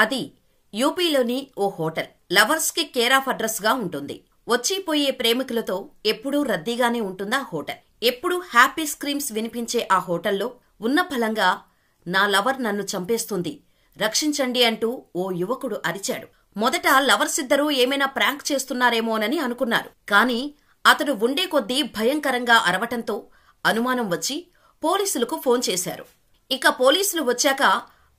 అది యూపీలోని ఓ hotel. Lovers కి కేర్ ఆఫ్ అడ్రస్ గా ఉంటుంది. వచ్చిపోయే ప్రేమికులతో ఎప్పుడూ రద్దీగానే ఉంటుందా హోటల్. ఎప్పుడూ హ్యాపీ స్క్రీమ్స్ వినిపించే ఆ హోటల్లో ఉన్న ఫలంగా నా లవర్ నన్ను చంపేస్తుంది, రక్షించండి అంటూ ఓ యువకుడు అరిచాడు. మొదట లవర్స్ ఇద్దరూ ఏమైనా ప్రాంక్ చేస్తున్నారేమోనని అనుకున్నారు. కాని అతడు ఉండే కొద్దీ భయంకరంగా అరవటంతో అనుమానం వచ్చి పోలీసులకు ఫోన్ చేశారు. ఇక పోలీసులు వచ్చాక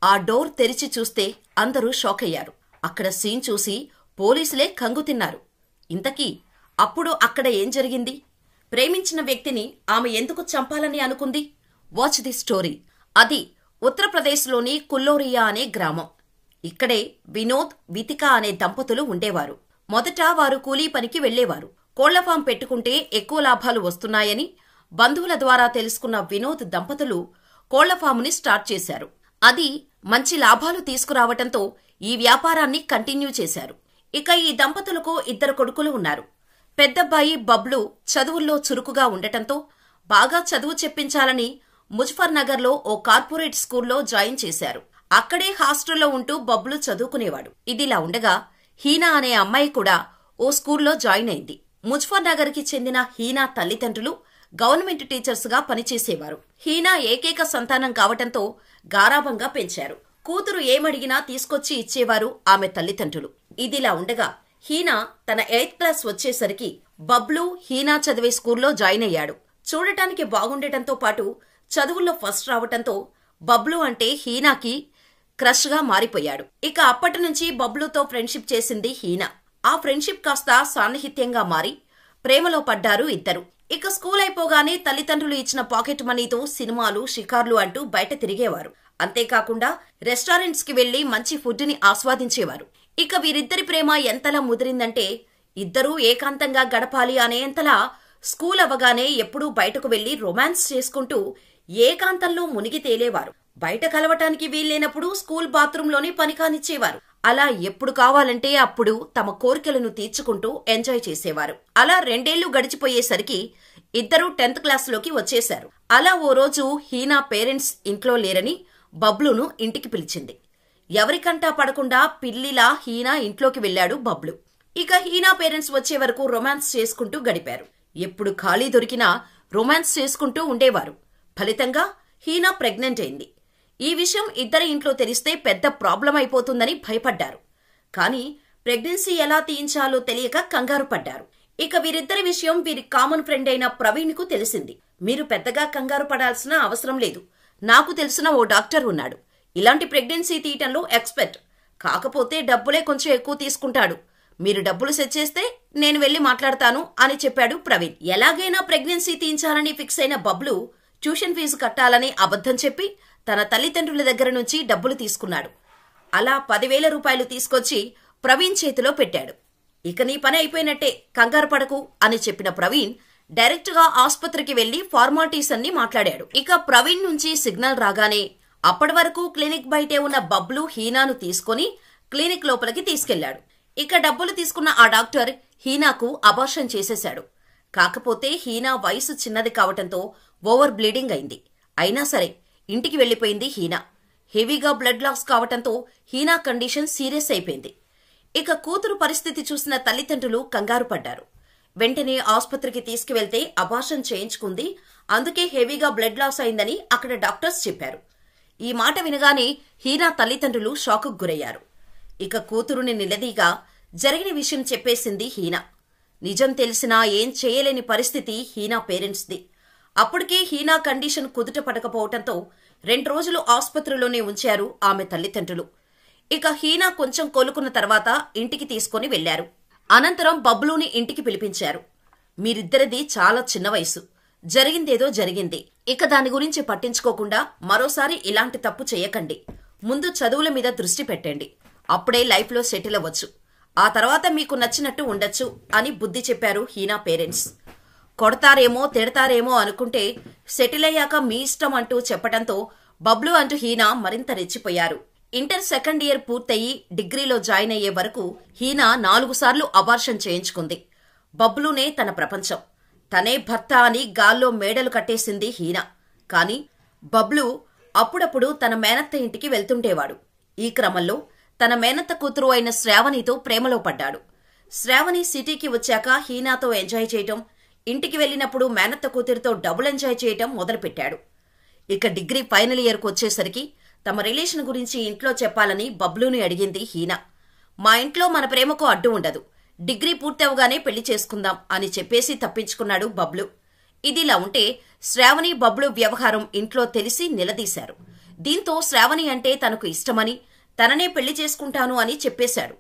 ఆ డోర్ తెరిచి చూస్తే అందరూ షాకయ్యారు. అక్కడ సీన్ చూసి పోలీసులే కంగు తిన్నారు. ఇంతకీ అప్పుడు అక్కడ ఏం జరిగింది? ప్రేమించిన వ్యక్తిని ఆమె ఎందుకు చంపాలని అనుకుంది? Watch the story. అది ఉత్తరప్రదేశ్లోని కుల్లోరియా అనే గ్రామం. ఇక్కడే వినోద్, వితిక అనే దంపతులు ఉండేవారు. మొదట వారు కూలీ పనికి వెళ్లేవారు. కోళ్ల ఫాం పెట్టుకుంటే ఎక్కువ లాభాలు వస్తున్నాయని బంధువుల ద్వారా తెలుసుకున్న వినోద్ దంపతులు కోళ్ల ఫాముని స్టార్ట్ చేశారు. అది మంచి లాభాలు తీసుకురావటంతో ఈ వ్యాపారాన్ని కంటిన్యూ చేశారు. ఇక ఈ దంపతులకు 2 కొడుకులు ఉన్నారు. పెద్దబ్బాయి బబ్లు చదువుల్లో చురుకుగా ఉండటంతో బాగా చదువు చెప్పించాలని ముజఫర్ నగర్లో ఓ కార్పొరేట్ స్కూల్లో జాయిన్ చేశారు. అక్కడే హాస్టల్లో ఉంటూ బబ్లు చదువుకునేవాడు. ఇదిలా ఉండగా హీనా అనే అమ్మాయి కూడా ఓ స్కూల్లో జాయిన్ అయింది. ముజఫర్ నగర్ కి చెందిన హీనా తల్లిదండ్రులు గవర్నమెంట్ టీచర్స్ గా పనిచేసేవారు. హీనా ఏకైక సంతానం కావటంతో గారాబంగా పెంచారు. కూతురు ఏమడిగినా తీసుకొచ్చి ఇచ్చేవారు ఆమె తల్లిదండ్రులు. ఇదిలా ఉండగా హీనా తన 8th క్లాస్ వచ్చేసరికి బబ్లు హీనా చదివే స్కూల్లో జాయిన్ అయ్యాడు. చూడటానికి బాగుండటంతో పాటు చదువుల్లో ఫస్ట్ రావటంతో బబ్లు అంటే హీనాకి క్రష్ గా మారిపోయాడు. ఇక అప్పటి నుంచి బబ్లుతో ఫ్రెండ్షిప్ చేసింది హీనా. ఆ ఫ్రెండ్షిప్ కాస్త సాన్నిహిత్యంగా మారి ప్రేమలో పడ్డారు ఇద్దరు. ఇక స్కూల్ అయిపోగానే తల్లిదండ్రులు ఇచ్చిన పాకెట్ మనీతో సినిమాలు, షికార్లు అంటూ బయట తిరిగేవారు. అంతేకాకుండా రెస్టారెంట్స్ కి వెళ్లి మంచి ఫుడ్ ని ఆస్వాదించేవారు. ఇక వీరిద్దరి ప్రేమ ఎంతలా ముదిరిందంటే ఇద్దరూ ఏకాంతంగా గడపాలి అనేంతలా స్కూల్ అవ్వగానే ఎప్పుడూ బయటకు వెళ్లి రొమాన్స్ చేసుకుంటూ ఏకాంతంలో మునిగి తేలేవారు. బయట కలవటానికి వీల్లేనప్పుడు స్కూల్ బాత్రూంలోనే పని కానిచ్చేవారు. అలా ఎప్పుడు కావాలంటే అప్పుడు తమ కోరికలను తీర్చుకుంటూ ఎంజాయ్ చేసేవారు. అలా 2 ఏళ్లు గడిచిపోయేసరికి ఇద్దరూ 10th క్లాస్లోకి వచ్చేశారు. అలా ఓ రోజు హీనా పేరెంట్స్ ఇంట్లో లేరని బబ్లును ఇంటికి పిలిచింది. ఎవరికంటా పడకుండా పిల్లిలా హీనా ఇంట్లోకి వెళ్లాడు బబ్లు. ఇక హీనా పేరెంట్స్ వచ్చే వరకు రొమాన్స్ చేసుకుంటూ గడిపారు. ఎప్పుడు ఖాళీ దొరికినా రొమాన్స్ చేసుకుంటూ ఉండేవారు. ఫలితంగా హీనా ప్రెగ్నెంట్ అయింది. ఈ విషయం ఇద్దరి ఇంట్లో తెలిస్తే పెద్ద ప్రాబ్లం అయిపోతుందని భయపడ్డారు. కానీ ప్రెగ్నెన్సీ ఎలా తీయించాలో తెలియక కంగారు పడ్డారు. ఇక వీరిద్దరి విషయం వీరి కామన్ ఫ్రెండ్ అయిన ప్రవీణ్ కు తెలిసింది. మీరు పెద్దగా కంగారు పడాల్సిన అవసరం లేదు, నాకు తెలిసిన ఓ డాక్టర్ ఉన్నాడు, ఇలాంటి ప్రెగ్నెన్సీ తీయటంలో ఎక్స్పర్ట్, కాకపోతే డబ్బులే కొంచెం ఎక్కువ తీసుకుంటాడు, మీరు డబ్బులు సెట్ చేస్తే నేను వెళ్లి మాట్లాడతాను అని చెప్పాడు ప్రవీణ్. ఎలాగైనా ప్రెగ్నెన్సీ తీయించాలని ఫిక్స్ అయిన బబ్లు ట్యూషన్ ఫీజు కట్టాలని అబద్ధం చెప్పి తన తల్లిదండ్రుల దగ్గర నుంచి డబ్బులు తీసుకున్నాడు. అలా 10,000 రూపాయలు తీసుకొచ్చి ప్రవీణ్ చేతిలో పెట్టాడు. ఇక నీ పని అయిపోయినట్టే, కంగారు పడకు అని చెప్పిన ప్రవీణ్ డైరెక్ట్ గా ఆస్పత్రికి వెళ్లి ఫార్మాలిటీస్ అన్ని మాట్లాడాడు. ఇక ప్రవీణ్ నుంచి సిగ్నల్ రాగానే అప్పటి వరకు క్లినిక్ బయటే ఉన్న బబ్లు హీనాను తీసుకుని క్లినిక్ లోపలికి తీసుకెళ్లాడు. ఇక డబ్బులు తీసుకున్న ఆ డాక్టర్ హీనాకు అబార్షన్ చేసేశాడు. కాకపోతే హీనా వయసు చిన్నది కావటంతో ఓవర్ బ్లీడింగ్ అయింది. అయినా సరే ఇంటికి వెళ్లిపోయింది హీనా. హెవీగా బ్లడ్ లాస్ కావటంతో హీనా కండిషన్ సీరియస్ అయిపోయింది. ఇక కూతురు పరిస్థితి చూసిన తల్లిదండ్రులు కంగారు పడ్డారు. వెంటనే ఆస్పత్రికి తీసుకువెళ్తే అబార్షన్ చేయించుకుంది, అందుకే హెవీగా బ్లడ్ లాస్ అయిందని అక్కడ డాక్టర్స్ చెప్పారు. ఈ మాట వినగానే హీనా తల్లిదండ్రులు షాకుకు గురయ్యారు. ఇక కూతురుని నిలదీగా జరిగిన విషయం చెప్పేసింది హీనా. నిజం తెలిసినా ఏం చేయలేని పరిస్థితి హీనా పేరెంట్స్ది. అప్పటికే హీనా కండిషన్ కుదుట పడకపోవటంతో 2 రోజులు ఆస్పత్రిలోనే ఉంచారు ఆమె తల్లిదండ్రులు. ఇక హీనా కొంచెం కోలుకున్న తర్వాత ఇంటికి తీసుకుని వెళ్లారు. అనంతరం బబ్లుని ఇంటికి పిలిపించారు. మీరిద్దరిది చాలా చిన్న వయసు, జరిగిందేదో జరిగింది, ఇక దాని గురించి పట్టించుకోకుండా మరోసారి ఇలాంటి తప్పు చేయకండి, ముందు చదువుల మీద దృష్టి పెట్టండి, అప్పుడే లైఫ్లో సెటిల్ అవ్వచ్చు, ఆ తర్వాత మీకు నచ్చినట్టు ఉండొచ్చు అని బుద్ధి చెప్పారు హీనా పేరెంట్స్. కొడతారేమో తిడతారేమో అనుకుంటే సెటిల్ అయ్యాక మీ ఇష్టం అంటూ చెప్పడంతో బబ్లు అంటూ హీనా మరింత రెచ్చిపోయారు. ఇంటర్ 2nd ఇయర్ పూర్తయి డిగ్రీలో జాయిన్ అయ్యే వరకు హీనా 4 సార్లు అబార్షన్ చేయించుకుంది. బబ్లునే తన ప్రపంచం, తనే భర్త అని గాల్లో మేడలు కట్టేసింది హీనా. కాని బబ్లు అప్పుడప్పుడు తన మేనత్త ఇంటికి వెళ్తుండేవాడు. ఈ క్రమంలో తన మేనత్త కూతురు అయిన శ్రావణితో ప్రేమలో పడ్డాడు. శ్రావణి సిటీకి వచ్చాక హీనాతో ఎంజాయ్ చేయటం, ఇంటికి వెళ్లినప్పుడు మేనత్త కూతురితో డబుల్ ఎంజాయ్ చేయటం మొదలుపెట్టాడు. ఇక డిగ్రీ ఫైనల్ ఇయర్కు వచ్చేసరికి తమ రిలేషన్ గురించి ఇంట్లో చెప్పాలని బబ్లూని అడిగింది హీనా. మా ఇంట్లో మన ప్రేమకు అడ్డు ఉండదు, డిగ్రీ పూర్తవగానే పెళ్లి చేసుకుందాం అని చెప్పేసి తప్పించుకున్నాడు బబ్లు. ఇదిలా ఉంటే శ్రావణి బబ్లు వ్యవహారం ఇంట్లో తెలిసి నిలదీశారు. దీంతో శ్రావణి అంటే తనకు ఇష్టమని, తననే పెళ్లి చేసుకుంటాను అని చెప్పేశాడు.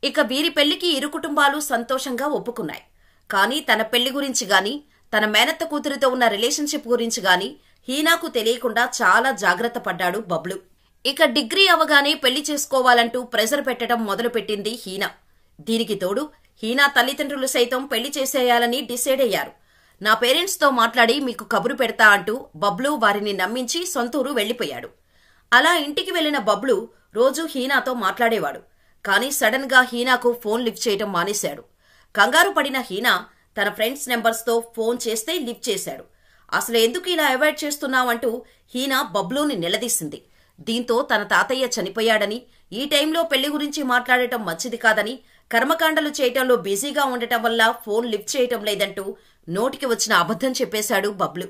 ఇక వీరి పెళ్లికి ఇరు కుటుంబాలు సంతోషంగా ఒప్పుకున్నాయి. కానీ తన పెళ్లి గురించి గాని, తన మేనత్త కూతురితో ఉన్న రిలేషన్షిప్ గురించి గాని హీనాకు తెలియకుండా చాలా జాగ్రత్త పడ్డాడు బబ్లు. ఇక డిగ్రీ అవగానే పెళ్లి చేసుకోవాలంటూ ప్రెజర్ పెట్టడం మొదలుపెట్టింది హీనా. దీనికి తోడు హీనా తల్లిదండ్రులు సైతం పెళ్లి చేసేయాలని డిసైడ్ అయ్యారు. నా పేరెంట్స్తో మాట్లాడి మీకు కబురు పెడతా అంటూ బబ్లు వారిని నమ్మించి సొంతూరు వెళ్లిపోయాడు. అలా ఇంటికి వెళ్లిన బబ్లు రోజూ హీనాతో మాట్లాడేవాడు. కానీ సడన్ గా హీనాకు ఫోన్ లిఫ్ట్ చేయటం మానేశాడు. కంగారు పడిన హీనా తన ఫ్రెండ్స్ నెంబర్స్తో ఫోన్ చేస్తే లిఫ్ట్ చేశాడు. అసలు ఎందుకు ఇలా అవాయిడ్ చేస్తున్నావంటూ హీనా బబ్లూని నిలదీసింది. దీంతో తన తాతయ్య చనిపోయాడని, ఈ టైంలో పెళ్లి గురించి మాట్లాడటం మంచిది కాదని, కర్మకాండలు చేయటంలో బిజీగా ఉండటం వల్ల ఫోన్ లిఫ్ట్ చేయటం లేదంటూ నోటికి వచ్చిన అబద్ధం చెప్పేశాడు బబ్లు.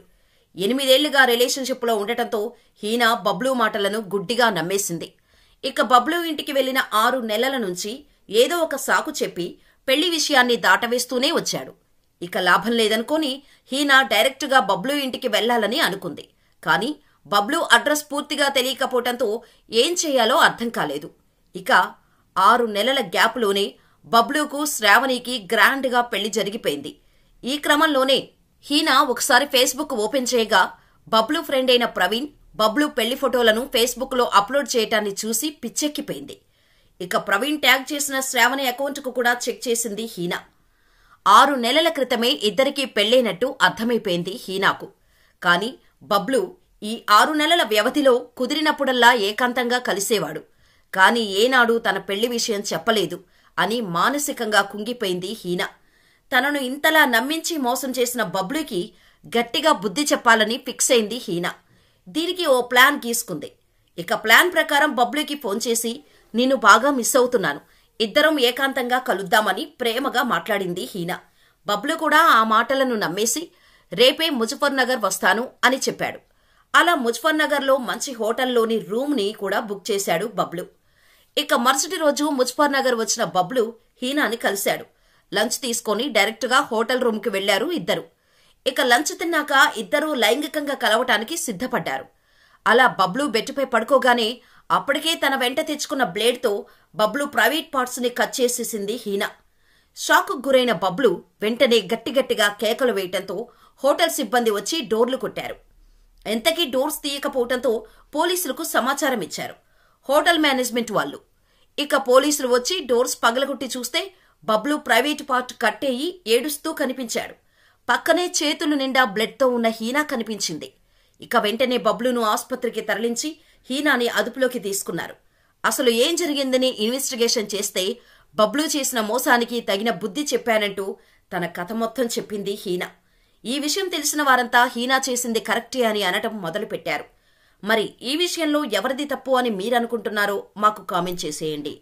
8 ఏళ్లుగా రిలేషన్షిప్లో ఉండటంతో హీనా బబ్లు మాటలను గుడ్డిగా నమ్మేసింది. ఇక బబ్లు ఇంటికి వెళ్లిన 6 నెలల నుంచి ఏదో ఒక సాకు చెప్పి పెళ్లి విషయాన్ని దాటవేస్తూనే వచ్చాడు. ఇక లాభం లేదనుకుని హీనా డైరెక్టుగా బబ్లు ఇంటికి వెళ్లాలని అనుకుంది. కానీ బబ్లు అడ్రస్ పూర్తిగా తెలియకపోవటంతో ఏం చేయాలో అర్థం కాలేదు. ఇక 6 నెలల గ్యాప్లోనే బబ్లుకు శ్రావణికి గ్రాండ్గా పెళ్లి జరిగిపోయింది. ఈ క్రమంలోనే హీనా ఒకసారి ఫేస్బుక్ ఓపెన్ చేయగా బబ్లు ఫ్రెండ్ అయిన ప్రవీణ్ బబ్లు పెళ్లి ఫోటోలను ఫేస్బుక్లో అప్లోడ్ చేయటాన్ని చూసి పిచ్చెక్కిపోయింది. ఇక ప్రవీణ్ ట్యాగ్ చేసిన శ్రావణి అకౌంట్కు కూడా చెక్ చేసింది హీనా. 6 నెలల క్రితమే ఇద్దరికీ పెళ్లైనట్టు అర్థమైపోయింది హీనాకు. కాని బబ్లు ఈ 6 నెలల వ్యవధిలో కుదిరినప్పుడల్లా ఏకాంతంగా కలిసేవాడు. కాని ఏనాడు తన పెళ్లి విషయం చెప్పలేదు అని మానసికంగా కుంగిపోయింది హీనా. తనను ఇంతలా నమ్మించి మోసం చేసిన బబ్లుకి గట్టిగా బుద్ధి చెప్పాలని ఫిక్స్ అయింది హీనా. దీనికి ఓ ప్లాన్ గీసుకుంది. ఇక ప్లాన్ ప్రకారం బబ్లుకి ఫోన్ చేసి, నిన్ను బాగా మిస్ అవుతున్నాను, ఇద్దరం ఏకాంతంగా కలుద్దామని ప్రేమగా మాట్లాడింది హీనా. బబ్లు కూడా ఆ మాటలను నమ్మేసి రేపే ముజఫర్ నగర్ వస్తాను అని చెప్పాడు. అలా ముజఫర్ నగర్లో మంచి హోటల్లోని రూమ్ని కూడా బుక్ చేశాడు బబ్లు. ఇక మరుసటి రోజు ముజఫర్ నగర్ వచ్చిన బబ్లు హీనాని కలిశాడు. లంచ్ తీసుకొని డైరెక్టుగా హోటల్ రూమ్కి వెళ్లారు ఇద్దరు. ఇక లంచ్ తిన్నాక ఇద్దరూ లైంగికంగా కలవటానికి సిద్ధపడ్డారు. అలా బబ్లు బెడ్పై పడుకోగానే అప్పటికే తన వెంట తెచ్చుకున్న బ్లేడ్తో బబ్లు ప్రైవేట్ పార్ట్స్ ని కట్ చేసేసింది హీనా. షాక్కు గురైన బబ్లు వెంటనే గట్టిగట్టిగా కేకలు వేయటంతో హోటల్ సిబ్బంది వచ్చి డోర్లు కొట్టారు. ఎంతకీ డోర్స్ తీయకపోవటంతో పోలీసులకు సమాచారం ఇచ్చారు హోటల్ మేనేజ్మెంట్ వాళ్ళు. ఇక పోలీసులు వచ్చి డోర్స్ పగలగొట్టి చూస్తే బబ్లు ప్రైవేట్ పార్ట్ కట్టేయి ఏడుస్తూ కనిపించాడు. పక్కనే చేతులు నిండా బ్లడ్తో ఉన్న హీనా కనిపించింది. ఇక వెంటనే బబ్లును ఆసుపత్రికి తరలించి హీనాని అదుపులోకి తీసుకున్నారు. అసలు ఏం జరిగిందని ఇన్వెస్టిగేషన్ చేస్తే బబ్లు చేసిన మోసానికి తగిన బుద్ధి చెప్పానంటూ తన కథ మొత్తం చెప్పింది హీనా. ఈ విషయం తెలిసిన వారంతా హీనా చేసింది కరెక్టే అని అనటం మొదలుపెట్టారు. మరి ఈ విషయంలో ఎవరిది తప్పు అని మీరనుకుంటున్నారో మాకు కామెంట్ చేసేయండి.